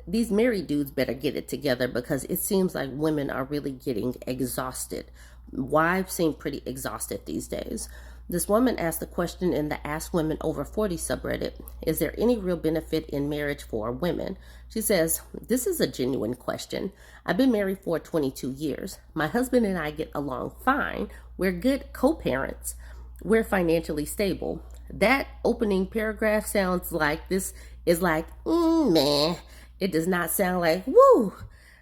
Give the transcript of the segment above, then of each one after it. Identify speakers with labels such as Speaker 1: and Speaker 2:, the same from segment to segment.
Speaker 1: these married dudes better get it together, because it seems like women are really getting exhausted. Wives seem pretty exhausted these days. This woman asked the question in the Ask Women Over 40 subreddit: is there any real benefit in marriage for women? She says, this is a genuine question. I've been married for 22 years. My husband and I get along fine. We're good co-parents. We're financially stable. That opening paragraph sounds like this is like, man. It does not sound like, woo,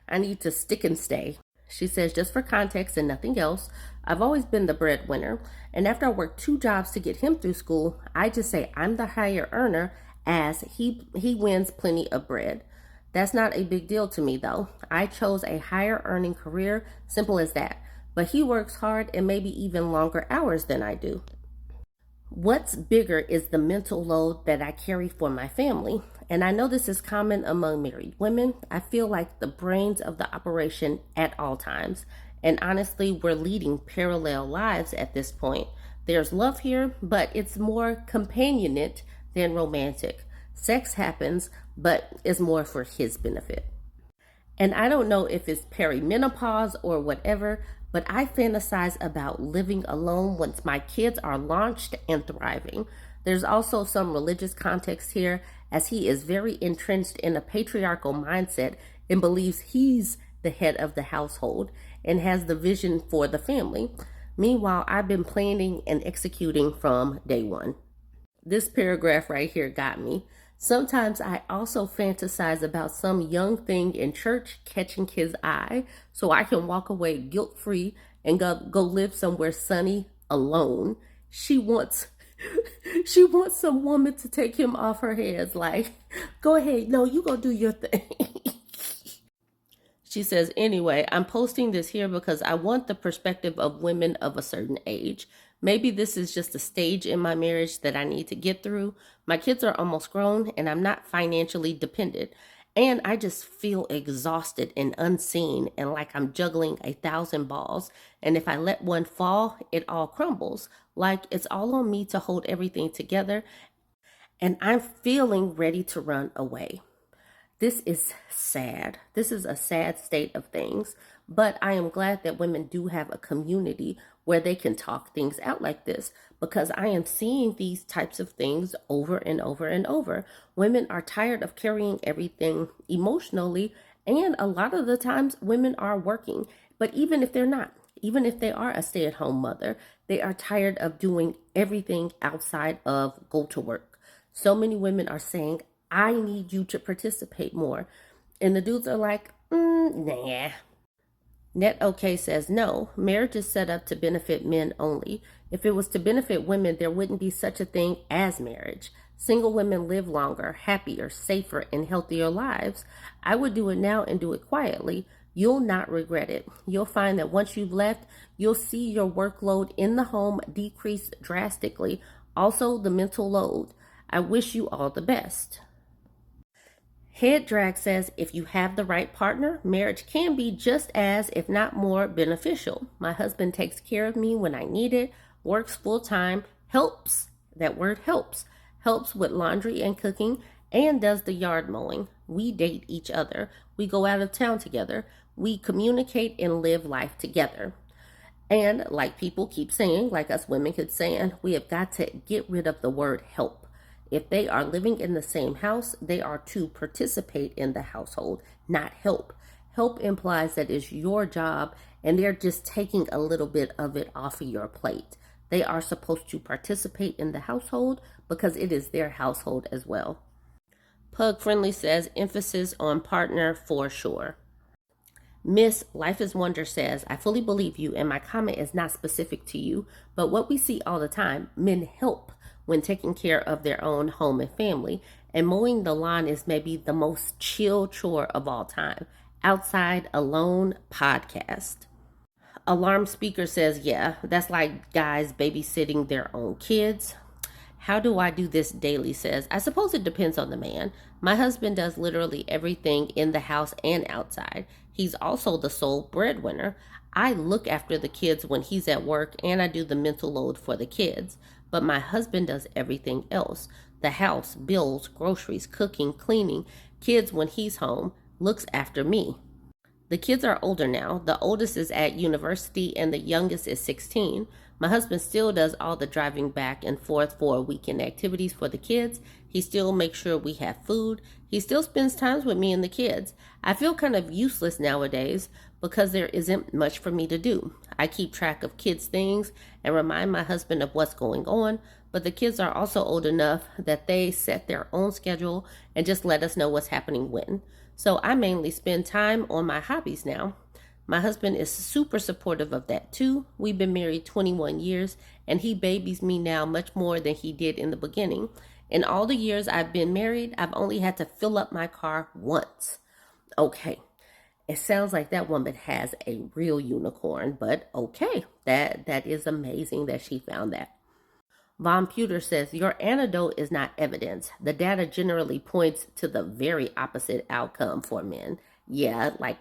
Speaker 1: I need to stick and stay. She says, just for context and nothing else, I've always been the breadwinner. And after I worked 2 jobs to get him through school, I just say I'm the higher earner, as he wins plenty of bread. That's not a big deal to me, though. I chose a higher earning career, simple as that. But he works hard and maybe even longer hours than I do. What's bigger is the mental load that I carry for my family. And I know this is common among married women. I feel like the brains of the operation at all times. And honestly, we're leading parallel lives at this point. There's love here, but it's more companionate than romantic. Sex happens, but it's more for his benefit. And I don't know if it's perimenopause or whatever, but I fantasize about living alone once my kids are launched and thriving. There's also some religious context here, as he is very entrenched in a patriarchal mindset and believes he's the head of the household and has the vision for the family. Meanwhile, I've been planning and executing from day one. This paragraph right here got me. Sometimes I also fantasize about some young thing in church catching his eye so I can walk away guilt-free and go live somewhere sunny alone. She wants some woman to take him off her hands, like, go ahead, no, you go do your thing. She says, anyway, I'm posting this here because I want the perspective of women of a certain age. Maybe this is just a stage in my marriage that I need to get through. My kids are almost grown and I'm not financially dependent. And I just feel exhausted and unseen and like I'm juggling 1,000 balls. And if I let one fall, it all crumbles. Like it's all on me to hold everything together. And I'm feeling ready to run away. This is sad. This is a sad state of things. But I am glad that women do have a community where they can talk things out like this, because I am seeing these types of things over and over and over. Women are tired of carrying everything emotionally, and a lot of the times women are working. But even if they're not, even if they are a stay-at-home mother, they are tired of doing everything outside of go to work. So many women are saying, I need you to participate more. And the dudes are like, nah. Net OK says, no, marriage is set up to benefit men only. If it was to benefit women, there wouldn't be such a thing as marriage. Single women live longer, happier, safer, and healthier lives. I would do it now and do it quietly. You'll not regret it. You'll find that once you've left, you'll see your workload in the home decrease drastically. Also, the mental load. I wish you all the best. Head Drag says, if you have the right partner, marriage can be just as, if not more, beneficial. My husband takes care of me when I need it, works full-time, helps, that word helps with laundry and cooking, and does the yard mowing. We date each other. We go out of town together. We communicate and live life together. And like people keep saying, like us women keep saying, we have got to get rid of the word help. If they are living in the same house, they are to participate in the household, not help. Help implies that it's your job and they're just taking a little bit of it off of your plate. They are supposed to participate in the household because it is their household as well. Pug Friendly says, emphasis on partner for sure. Miss Life is Wonder says, I fully believe you and my comment is not specific to you, but what we see all the time, men help when taking care of their own home and family, and mowing the lawn is maybe the most chill chore of all time. Outside Alone podcast. Alarm Speaker says, yeah, that's like guys babysitting their own kids. How do I do this daily says, I suppose it depends on the man. My husband does literally everything in the house and outside. He's also the sole breadwinner. I look after the kids when he's at work and I do the mental load for the kids. But my husband does everything else. The house, bills, groceries, cooking, cleaning, kids when he's home, looks after me. The kids are older now. The oldest is at university and the youngest is 16. My husband still does all the driving back and forth for weekend activities for the kids. He still makes sure we have food. He still spends time with me and the kids. I feel kind of useless nowadays because there isn't much for me to do. I keep track of kids' things and remind my husband of what's going on, but the kids are also old enough that they set their own schedule and just let us know what's happening when. So I mainly spend time on my hobbies now. My husband is super supportive of that too. We've been married 21 years and he babies me now much more than he did in the beginning. In all the years I've been married, I've only had to fill up my car once. Okay, it sounds like that woman has a real unicorn, but okay, that is amazing that she found that. Von Puter says, your antidote is not evidence. The data generally points to the very opposite outcome for men. Yeah, like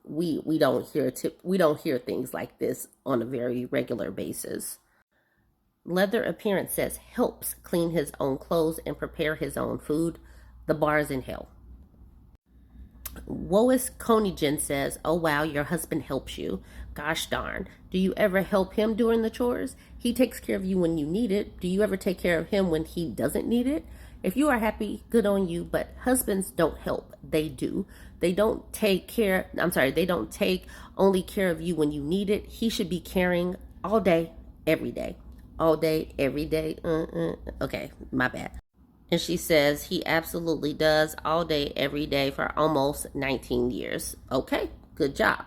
Speaker 1: we don't hear things like this on a very regular basis. Leather Appearance says, helps clean his own clothes and prepare his own food. The bar's in hell. Wois Konigen says, oh wow, your husband helps you. Gosh darn. Do you ever help him during the chores? He takes care of you when you need it. Do you ever take care of him when he doesn't need it? If you are happy, good on you, but husbands don't help. They do. They don't take only care of you when you need it. He should be caring all day, every day. All day, every day. Okay, my bad. And she says he absolutely does all day, every day for almost 19 years. Okay, good job.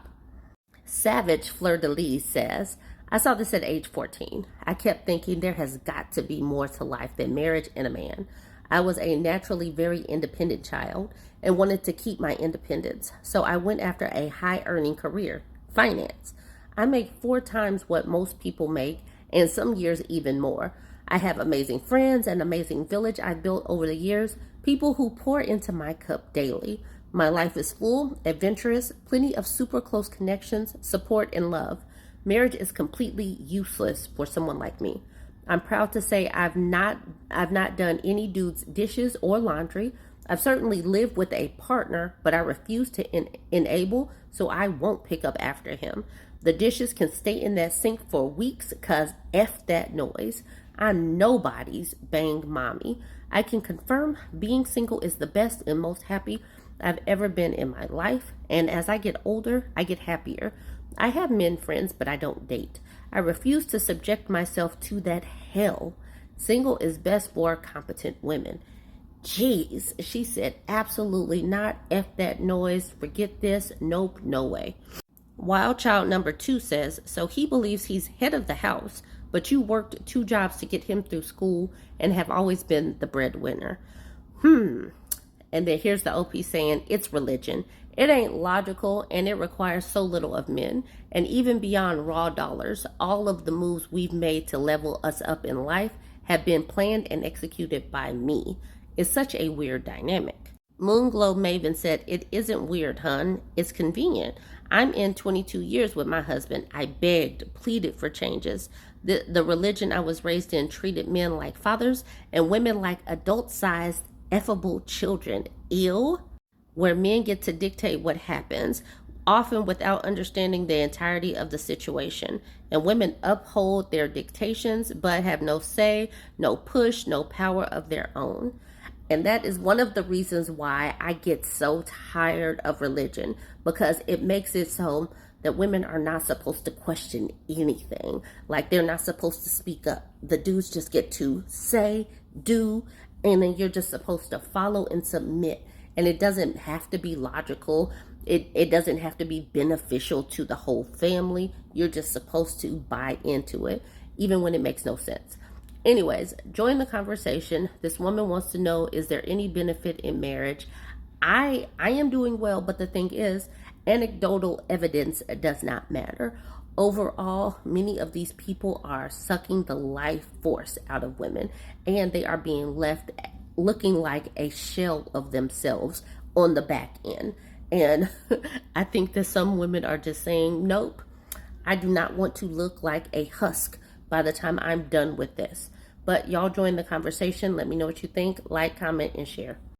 Speaker 1: Savage Fleur de Lis says, I saw this at age 14. I kept thinking there has got to be more to life than marriage and a man. I was a naturally very independent child and wanted to keep my independence. So I went after a high earning career, finance. I make 4 times what most people make and some years even more. I have amazing friends, an amazing village I've built over the years, people who pour into my cup daily. My life is full, adventurous, plenty of super close connections, support, and love. Marriage is completely useless for someone like me. I'm proud to say I've not done any dude's dishes or laundry. I've certainly lived with a partner, but I refuse to enable, so I won't pick up after him. The dishes can stay in that sink for weeks because F that noise. I'm nobody's bang mommy. I can confirm being single is the best and most happy I've ever been in my life. And as I get older, I get happier. I have men friends, but I don't date. I refuse to subject myself to that hell. Single is best for competent women. Jeez, she said, absolutely not. F that noise. Forget this. Nope, no way. Wild Child number 2 says, so he believes he's head of the house, but you worked 2 jobs to get him through school and have always been the breadwinner. And then here's the OP saying, it's religion. It ain't logical and it requires so little of men. And even beyond raw dollars, all of the moves we've made to level us up in life have been planned and executed by me. It's such a weird dynamic. Moonglow Maven said, it isn't weird, hun. It's convenient. I'm in 22 years with my husband. I begged, pleaded for changes. The religion I was raised in treated men like fathers and women like adult-sized, effable children. Ew. Where men get to dictate what happens, often without understanding the entirety of the situation. And women uphold their dictations, but have no say, no push, no power of their own. And that is one of the reasons why I get so tired of religion, because it makes it so that women are not supposed to question anything. Like they're not supposed to speak up. The dudes just get to say, do, and then you're just supposed to follow and submit. And it doesn't have to be logical. It doesn't have to be beneficial to the whole family. You're just supposed to buy into it, even when it makes no sense. Anyways, join the conversation. This woman wants to know, is there any benefit in marriage? I am doing well, but the thing is, anecdotal evidence does not matter. Overall, many of these people are sucking the life force out of women, and they are being left looking like a shell of themselves on the back end. And I think that some women are just saying, nope, I do not want to look like a husk by the time I'm done with this. But y'all join the conversation. Let me know what you think. Like, comment, and share.